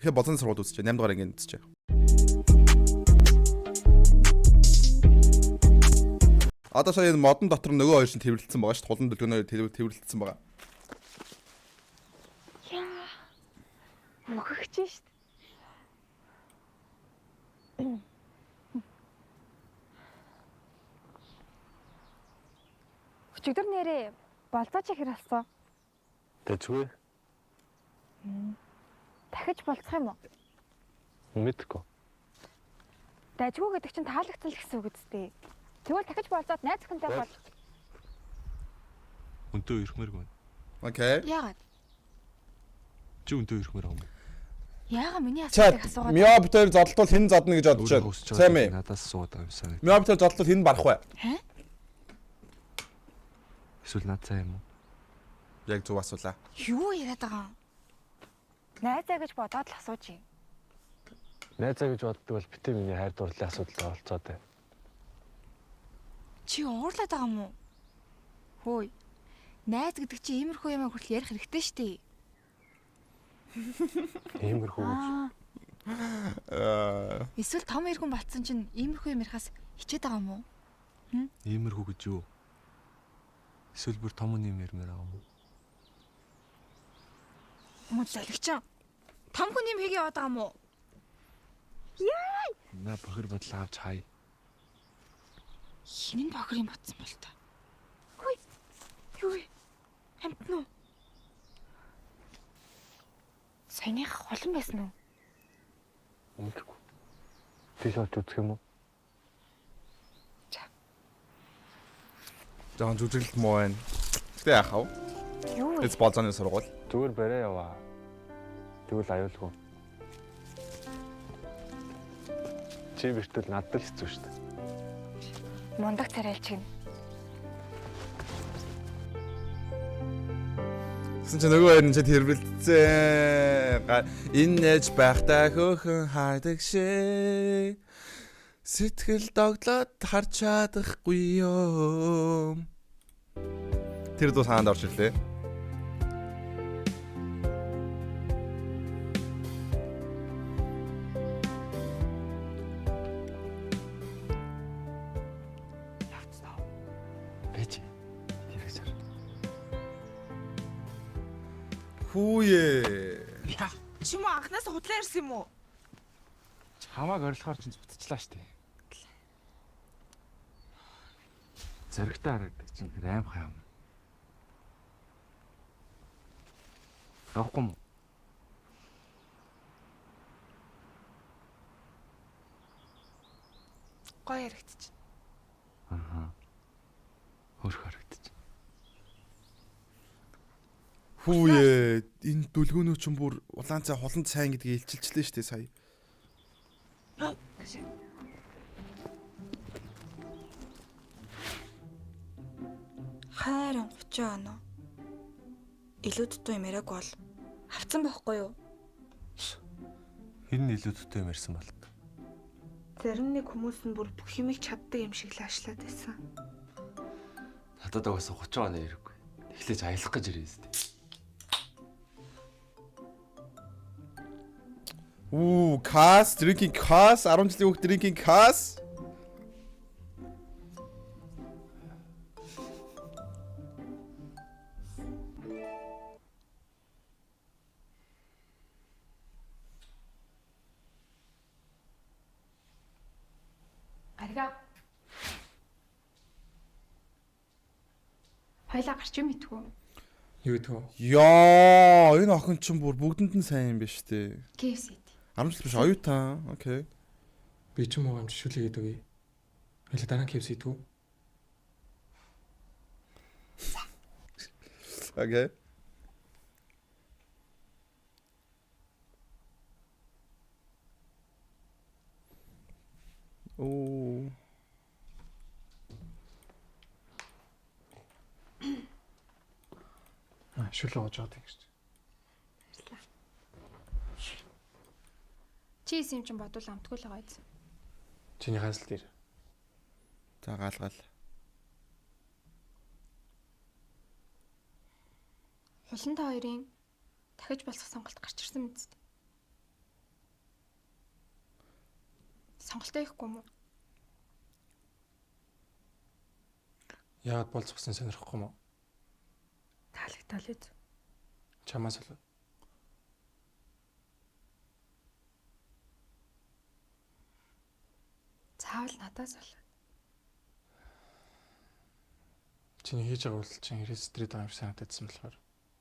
Тэгэхээр болон сургууль үзчихэ. 8 дугаар ангийн үзчихэ. Одоо сая энэ модон дотор нөгөө хоёр шин тэрвэрлсэн байгаа шүү. Тулан дэлгөнөөр тэрвэрлсэн байгаа. Яа. Мохогч шүү. Өчигдөр нэрээ болцооч ихэр алсан. Тэжгүй. Дахиж болцох юм уу? Мэдгүй. Дажгүй гэдэг чинь таалагдсан л гэсэн үг үстэй. Тэгвэл дахиж болцоод найз охинтой бол. Өнтөө ирхмээргүй. Окей. Яагаад? Чи өнтөө ирхмээр байгаа юм. Яагаад миний асуултыг асуугаад? Мио битээр зодлтол хэн зодно гэж бодож байна. Сайн мэ? Надаас суугаад байгаа юм санаа. Мио битээр зодлтол хэн барах вэ? Хэ? Эсвэл над цаа юм уу? Яг зөв асуулаа. Юу яриад байгаа юм? Найзаа гэж бодоод л асууж юм. Найзаа гэж боддог бол битээ миний хайр дурлалын асуудал олцоод байна. Чи уурлаад байгаа юм уу? Хөөе. Найз гэдэг чи иймэрхүү юм хүртэл ярих хэрэгтэй шүү дээ. Иймэрхүү гэж. Эсвэл том иргэн болцсон чинь иймэрхүү юм ярихаас хичээд байгаа юм уу? Иймэрхүү гэж юу? Эсвэл бүр том юм ярмаар байгаа юм уу? Мөн залгич. Том хүн юм хийгээ яваад байгаа юм уу? Яа! На бохир бодлоо авч хай. Хинэн бохир юм батсан бол та. Хөөе. Юу вэ? Хамтна уу? Саяных холон байсан уу? Мэдгүй. Тийш олж үзэх юм уу? Жаахан зүжиглэлт муу байна. Гэтэ яах вэ? Юу вэ? Эц болзооны сургууль. Зүгээр барай яваа. Тэгвэл аюулгүй. Чи бэртэл надад л хэцүү шүү дээ. Мундаг царайлч гин. Гэсэн чи нөгөө хоёр нь ч тэрвэрлцээ. Энэ нэж байхдаа хөөхөн хайдаг шиг. Сэтгэл доглоод харж чадахгүй юм. Тэр дуу саанд орж ирлээ. Бэж. Хэрэгсэр. Хүүе. Яа, чи муу анхнаас худлаа ирсэн юм уу? Чамааг орилохоор чинь зүтчлаа штэ. Зэрэгтэй харагдаг чинь аим хаа юм. Авахгүй юм. Гоё яригдчих. Аха. Хөрх харагдчих. Хүүе. Энэ дүлгөөнөө ч бүр улаан цай холонд сайн гэдгийг илчилчлээ штэ сая. Хайран 30 оноо. Илүү дутуу юм яриаг бол авцсан байхгүй юу? Хин илүү дутуу юм ярьсан бол. Зарим нэг хүмүүс нь бүр бүх юмыг чаддаг юм шиг л ашлаад байсан. Надад угаасаа 30 оноо ирэхгүй. Эхлэж аялах гэж ирээ зү. Кас, drinking кас, 10 жилийн хүүхд drinking кас. Арга. Хоёлаа гарч юм итгүү. Юу гэдэг вэ? Яа, энэ охин ч бүр бүгдэнд нь сайн юм байна штэ. KFC. 10 жил биш оюутан. Окей. Би ч юм уу амжишүүлээ гэдэг үе. Хоёлаа дараа нь KFC идв үү? Окей. Оо. Шүлээ гоож байгаа гэж. Чи юм чинь бодвол амтгүй л байгаа юм. Чиний хансал дээр. За гаалгаал. Хулан та хоёрын дахиж болох сонголт гарч ирсэн мэт. сонголтоо хийхгүй юм уу? Яагаад болцсон сонирхгүй юм уу? Таалагдтал үү? Чамаас л. Заавал надаас бол. Чиний хийж байгаа үйлдэл чинь хэрэг стрит байгаа юм шиг санагдсан болохоор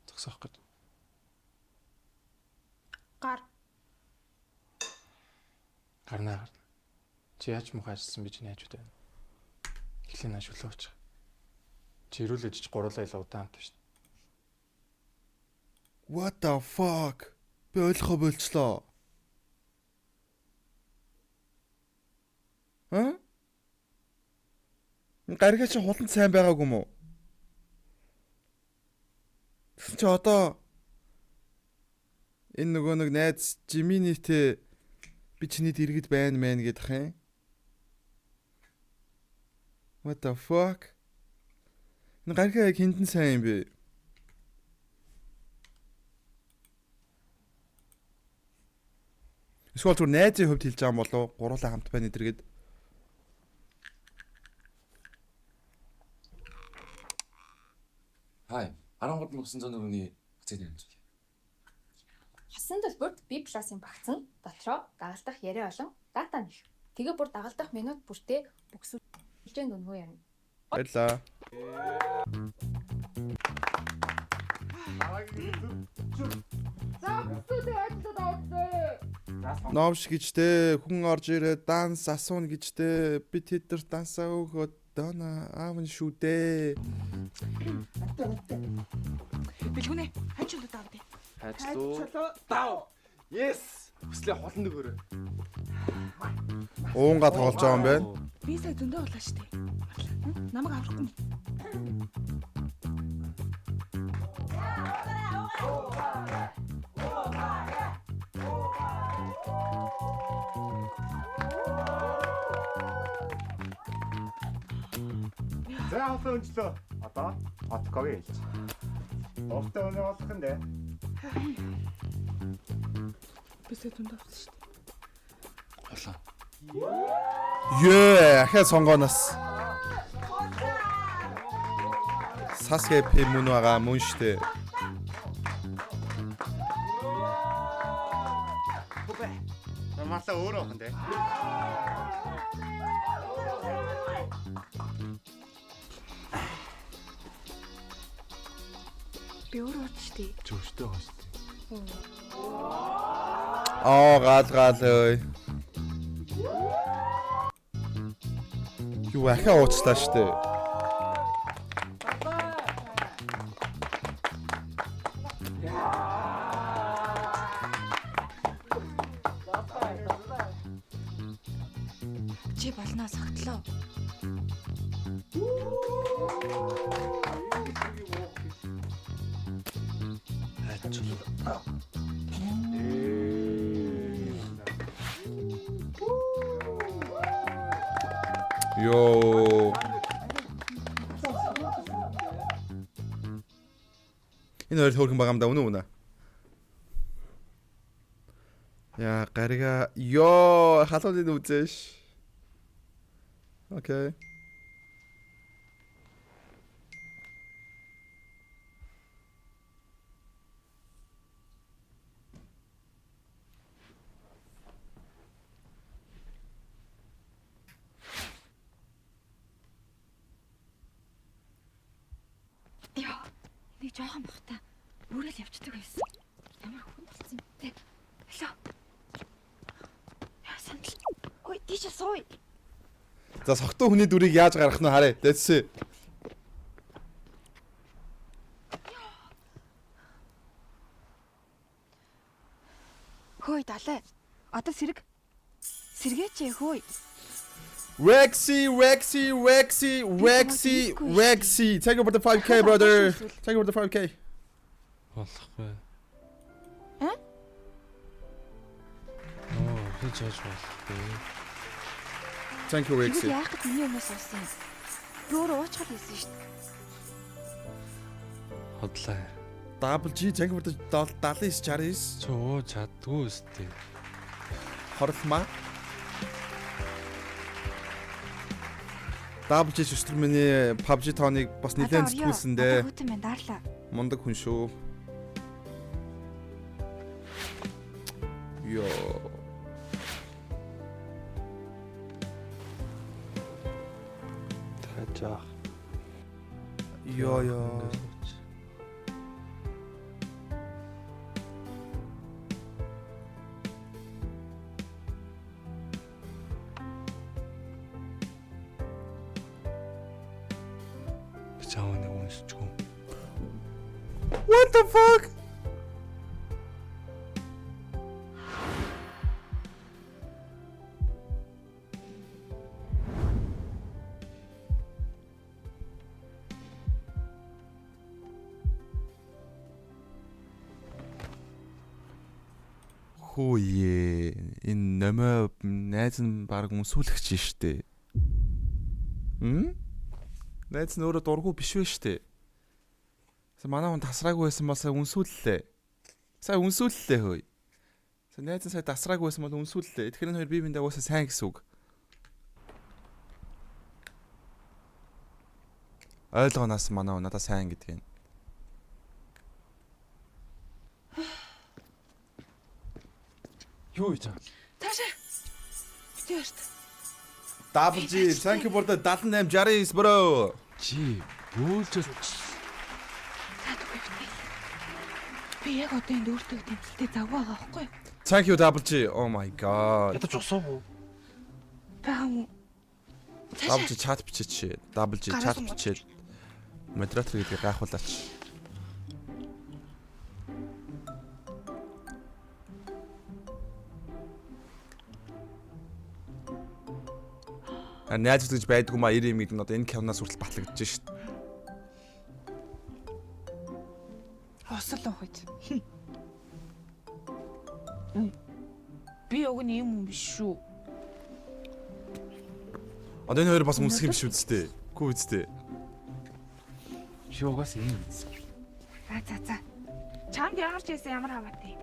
зогсоох гэж. Гар. Гарнаа. Чи яаж муухай ажилласан би чиний хажууд байна. Эхлэн нааш өлөөч. Чи ирүүлж ч гурлаа ил удаан хамт шүү. What the fuck? Би ойлгохоо болчлоо. Гаргаа чи хуланд сайн байгаагүй юм уу? Чи одоо энэ нөгөө нэг найз Жиминийтэй би чиний дэргэд байна мэн гэдэг юм. What the fuck? Энэ гаргаа яг хиндэн сайн юм бэ? Эсвэл зүгээр найзын хувьд хэлж байгаа юм болов уу? Гурлаа хамт байна дэргэд. Хай. 13,900 хацаад юм зүйл. Хасан төлбөрт B+ plus-ын багцан дотроо дагалдах яриа болон дата нэх. Тэгээ бүр дагалдах минут бүртээ бүксүүлжэнд өнгөө юм. Баярлаа. Номш гэжтэй хүн орж ирээд данс асууна гэжтэй би тэдэр дансаа өгөөд дана аав нь шүү дээ. Бэлгүнэ. Хань чулуу даа дээ. Хайчлуу. Дав. Yes. Хүслээ холн нөгөөрэй. Уунга тоглож байгаа юм байна. Би сая зөндөө болоо штэ. Намайг аврахгүй юм. За хавтаа өнчлөө. Одоо откогийн хэлж. Овтой өнөө болох нь дээ. Би сая зөндөө болсон штэ. Холоо. Ёо, ахаа сонгоноос. Саске пэмүн байгаа мөн штэ. Намаасаа өөрөө охин дээ. Би өөрөө утчтэй. Зөвштэй байгаа шүү дээ. Гал ой. Юу ахаа уучлаа штэ. Чи болноо согтлоо. Хайчлуу. Ёо. Энэ хоёр хөөрхөн байгаа юм да үнэ үнэ. Яа гарига ёо халуун үзээш. Окей. Яа, нэг жоохон бахта. Бүрэл явцдаг байсан. Ямар хүн болсон юм бэ? Алло. Яа сандал. Ой, тийш сууй. За согтуу хүний дүрийг яаж гаргах нь харъя. Дэцээ. Хөөе далай. Одоо сэрэг. Сэргээч хөөе. Rexy. Take over the 5K brother. Take over the 5K. Болохгүй. Аа? Хийж яаж болохгүй. Thank you Чи Rexy. яах гэж миний өмнөөс уусан юм? Би өөрөө уучхал хийсэн шүү дээ. Хотлаа. Double G take over the 79 69 Чи уу чаддгүй үстэй. хорхмаа. Double J өстөр миний PUBG тооныг бас нэлээд сэтгүүлсэн дээ. Хөтөн мэн даарлаа. Мундаг хүн шүү. Йоо. Тажаах. Йоо. Чаавны уншчихгүй. What the fuck? Хөөе. Энэ нөмөө найз нь баг өмсүүлэгч штэ. Найз нь өөрөө дургу биш вэ штэ. Манай хүн тасраагүй байсан бол сая үнсүүллээ. Сая үнсүүллээ хөөе. Сая найз нь сая тасраагүй байсан бол үнсүүллээ. Тэгэхээр энэ хоёр бие биендээ уусаа сайн гэсэн үг. Ойлгоноос манай хүн надад сайн гэдэг юм. Юу хийж байгаа? Таашаа. Битэрт. Double G, thank you for the 7869 bro. Чи бөөлж Би яг одоо энэ өөртөө тэмцэлтэй завгүй байгаа байхгүй юу? Thank you Double G. Oh my god. ядаж усаагүй. Баам. Double G чат бичээч. Double G чат бичээд модератор гэдгийг гайхуулаач. Найз гэж байдгүй маа 90 миг нь одоо энэ киноноос хүртэл батлагдаж шít. Осол ухаж. Би уг нь юм биш шүү. Одоо энэ хоёр бас үнсэх юм шүү дээ. Гүү үстэй. Чи угаас юм. За. Чамд яарч ийсэн ямар хаваатай.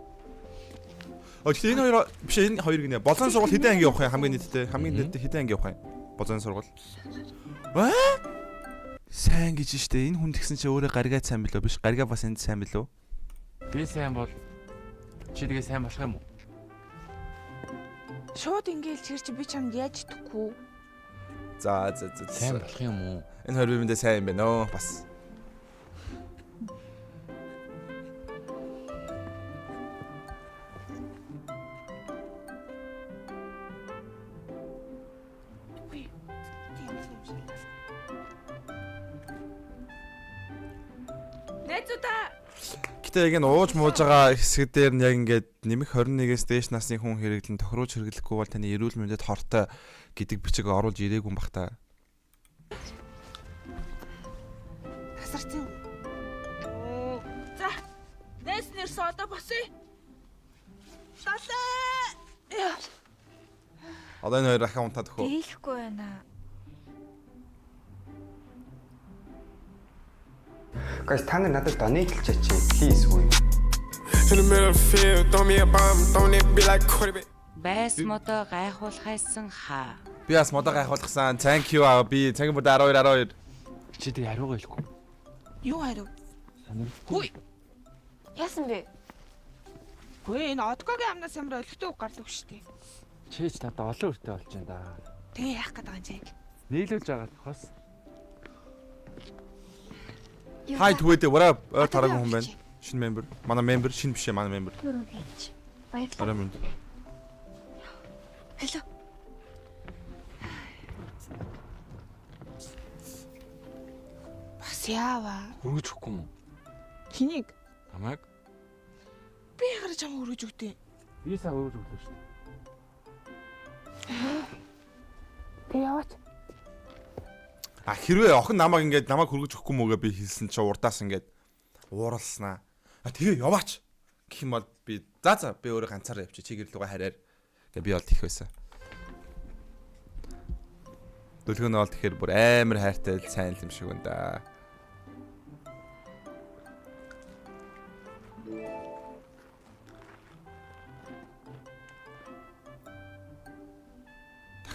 Гэхдээ энэ хоёр биш энэ хоёр гинэ. Болон сургууль хэдэн анги явах юм хамгийн нийтдээ? Хамгийн нийтдээ хэдэн анги явах юм? Болон сургууль. Сайн гэж штэ. Энэ хүн тэгсэн чи өөрөө гаргаа сайн билүү? Биш гаргаа бас энд сайн билүү? Би сайн бол чи тэгээ сайн болох юм уу? Шууд ингээл чирч би чамд яаж идэхгүй. За. Сайн болох юм уу? Энэ хоёр биендээ сайн юм байна оо бас. Гэтэ яг энэ ууж мууж байгаа хэсэг дээр нь яг ингээд нэмэх 21-ээс дээш насны хүн хэрэглэн тохируулж хэрэглэхгүй бол таны эрүүл мэндэд хортой гэдэг бичиг оруулж ирээгүй юм бах та. Тасарсан. За. Нэс нэрс одоо босъё. Талаа. Одоо энэ хоёр аккаунтаа төхөө. Дийлэхгүй байна. Guys, та нар надад донейт хийчихье. Please үгүй. In the middle of the field, throw me a bomb, throw it be like quarterback. Байс модоо гайхуулхайсан хаа. Би бас модоо гайхуулгасан. Thank you аа. Би цаг бүр 12. Чи тэгээ хариугаа хэлэхгүй. Юу хариу? Хүй. Яасан бэ? Хөөе энэ одгогийн амнаас ямар өлегтэй үг гарлаа шүү дээ. Чи ч надад олон өртөө болж байна да. Тэгээ яах гээд байгаа юм чи? Нийлүүлж байгаа хос. Hi tweet what up? Тараагүй хүн байна. Шинэ member. Манай member шинэ биш ээ, манай member. Баярлалаа. Арай минь. Hello. Бас яава. Өргөж өгөхгүй юм уу? Хэнийг? Намайг Би ягарч чам өргөж өгдөө. би сая өргөж өглөө шүү дээ. Би яваач. Хэрвээ охин намайг ингээд намайг хөргөж өгөхгүй мөгээ би хэлсэн чи урдаас ингээд ууралснаа. Тэгээ яваач гэх юм бол би за би өөрөө ганцаараа явчих. Чи гэрлүүгээ хараар гэ би бол тих байсан. Дөлгөнөө бол тэгэхээр бүр амар хайртай сайн юм шиг байна да.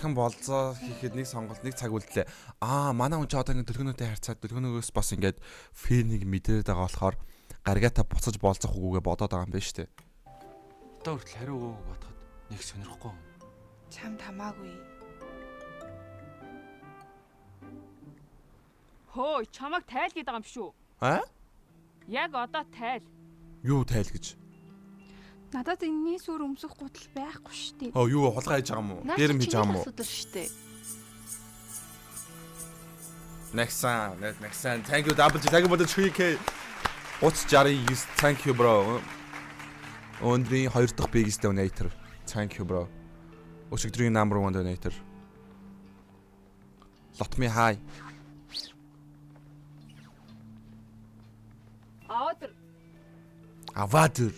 дахин болцоо хийхэд нэг сонголт нэг цаг үлдлээ. Манай хүн ч одоо ингэ төлгөөнөөтэй харьцаад төлгөөнөөс бас ингээд фенийг мэдээд байгаа болохоор гаргата буцаж болцох үгүйгээ бодоод байгаа юм байна шүү дээ. Одоо хүртэл хариу өгөөг бодоход нэг сонирхгүй. Чамд хамаагүй. Хөөе, чамайг тайл гээд байгаа юм шүү. Яг одоо тайл. Юу тайл гэж? Надад энэний сүр өмсөх гутал байхгүй шүү дээ. Юу хулгай хийж байгаа юм уу? Гэрэм хийж байгаа юм уу? шүү дээ. Next time. Thank you double. Thank you for the 3K. What's Jari? Thank you bro. Өндрийн 2 дахь biggest donator. Thank you bro. Өчигдрийн number 1 donator. Lot me high. Avatar.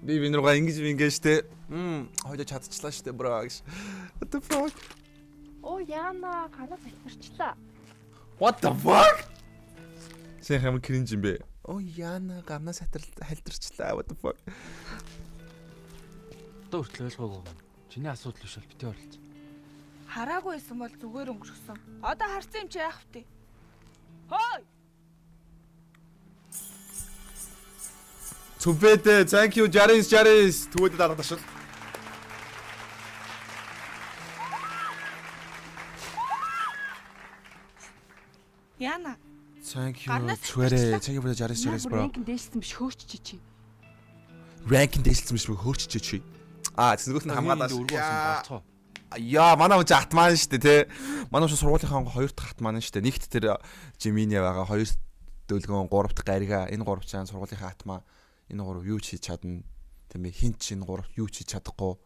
Би винруугаа ингэж штэ. Хоёул чадчихлаа штэ бро гэж. What the fuck? Яна ганаа залбирчлаа. What the fuck? Сэ хэм кринж юм бэ? Яна ганаа халдирчлаа. What the fuck? Одоо хүртэл ойлгоогүй. Чиний асуудал биш бол битээ оролцсон. Хараагүй байсан бол зүгээр өнгөрсөн. Одоо харсан юм чи яах вэ? Хөөе. Түбэдэ thank you Jaris. Түбэдэ дараад ташил. Яна. Thank you. Түбэдэ thank you for Jaris bro. Рэнкэн дээшсэн биш хөөч чи. Рэнкэн дээшсэн биш хөөч чи. Цэнгүүт нь хамгаалаад болцоо. Манай хүн атман штэ те. Манай хүн сургуулийнхаа 2 дахь атман штэ. Нэгт тэр Жимини байгаа 2 дөлгөөн 3 дахь гарига. Энэ 3 чаан сургуулийнхаа атмаа. Энэ 3 юу ч хийж чадна. Тэмээ хин ч энэ 3 юу ч хийж чадахгүй.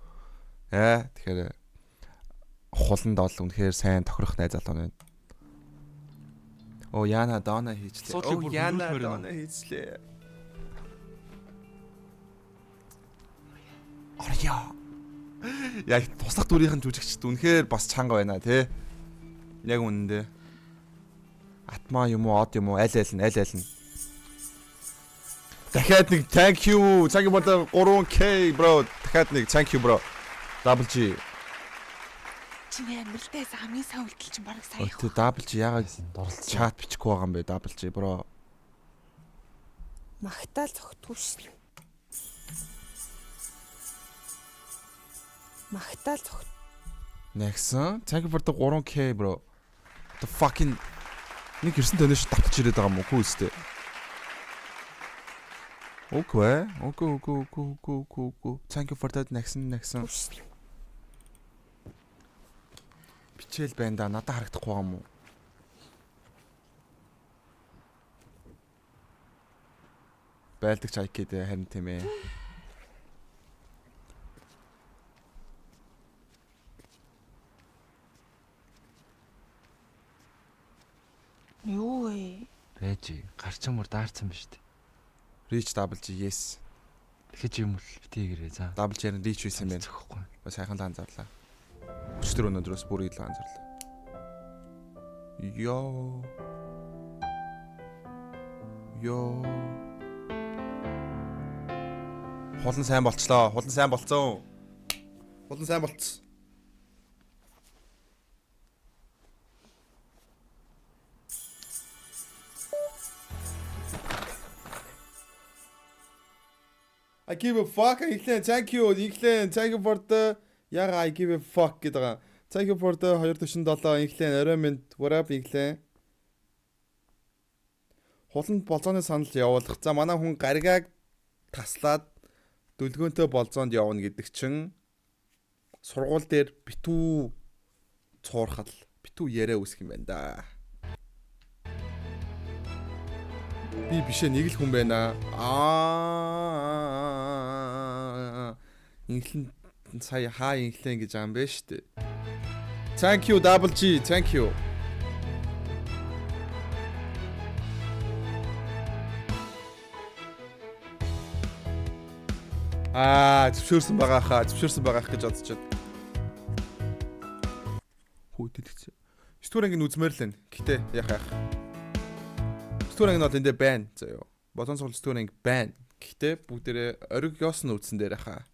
Тэгэхээр хуланд бол үнэхээр сайн тохирох найз залуу байна. Яна Дона хийчлээ. Яна Дона хийчлээ. Яг туслах дүрийнхэн жүжигчд үнэхээр бас чанга байна тий. Яг үнэндээ. Атма юм уу, од юм уу, аль нь. Дахиад нэг thank you. Цаг юм бол 3K bro. Дахиад нэг thank you bro. Double G. Чиний амьдралтаас хамгийн сайн үйлдэл чинь бараг сая. Тэ Double G яагаад чат бичихгүй байгаа юм бэ Double G bro. Магтаал зогтгүй шээ. Магтаал зогт. Next. Thank you for the 3K bro. The fucking нэг ирсэн төнөөш давтаж ирээд байгаа юм уу үстэй. Okay. Thank you for that next. Бичээл байна да надад харагдахгүй байгаа юм уу? Байлдагч айкэд харин тийм ээ. Юу вэ? Бэж гарчмар даарсан ба штэ. Reach double G yes. Тэгэж юм бол битгийгээрээ за. Double G-ээр reach байсан юм байна. Зөхгүй. Сайхан л анзаарлаа. Өчтөр өнөөдрөөс бүр илүү анзаарлаа. Йоо. Хулан сайн болцлоо. Хулан сайн болцсон. I give a fuck. Thank you. Thank you for the I give a fuck гэдэг. Thank you for the 247 инглэн орой минь what up инглэн. Хуланд болцооны санал явуулах. За манай хүн гаригааг таслаад дүлгөөнтэй болцоонд явна гэдэг чинь сургууль дээр битүү цуурхал, битүү яриа үүсэх юм байна да. Би бишээ нэг л хүн байна. Инглэн сая хаа инглэн гэж аам бэ штэ. Thank you Double G. Thank you. Зөвшөөрсөн байгаа гэж бодчиход. Хүү тэлэгч. 9 дугаар ангийн үзмээр л байна. Гэтэ яах. 9 дугаар анги нь бол эндээ байна. За ёо. Болон сургууль зүтгүүр анги байна. Гэхдээ бүгдээрээ ориг ёс нүүдсэн дээр хаа.